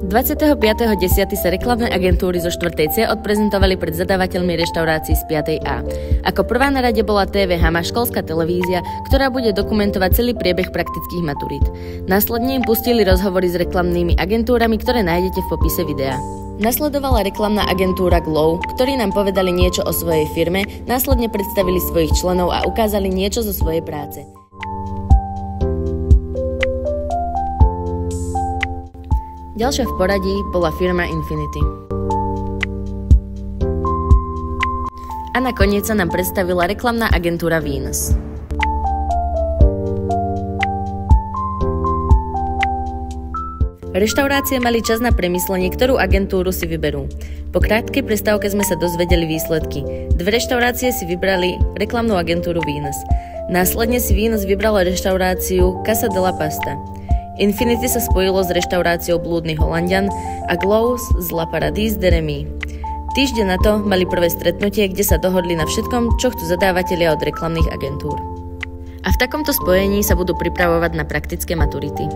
25.10. sa reklamné agentúry zo 4. C odprezentovali pred zadávateľmi reštaurácií z 5. A. Ako prvá na rade bola TV Hama, školská televízia, ktorá bude dokumentovať celý priebeh praktických maturít. Následne im pustili rozhovory s reklamnými agentúrami, ktoré nájdete v popise videa. Nasledovala reklamná agentúra Glow, ktorí nám povedali niečo o svojej firme, následne predstavili svojich členov a ukázali niečo zo svojej práce. Ďalšia v poradí bola firma Infinity. A nakoniec sa nám predstavila reklamná agentúra Venus. Reštaurácie mali čas na premyslenie, ktorú agentúru si vyberú. Po krátkej prestávke sme sa dozvedeli výsledky. 2 reštaurácie si vybrali reklamnú agentúru Venus. Následne si Venus vybrala reštauráciu Casa de la Pasta. Infinity sa spojilo s reštauráciou Blúdny Holanďan a Glow z La Paradise de Remy. Týždeň na to mali prvé stretnutie, kde sa dohodli na všetkom, čo chcú zadávatelia od reklamných agentúr. A v takomto spojení sa budú pripravovať na praktické maturity.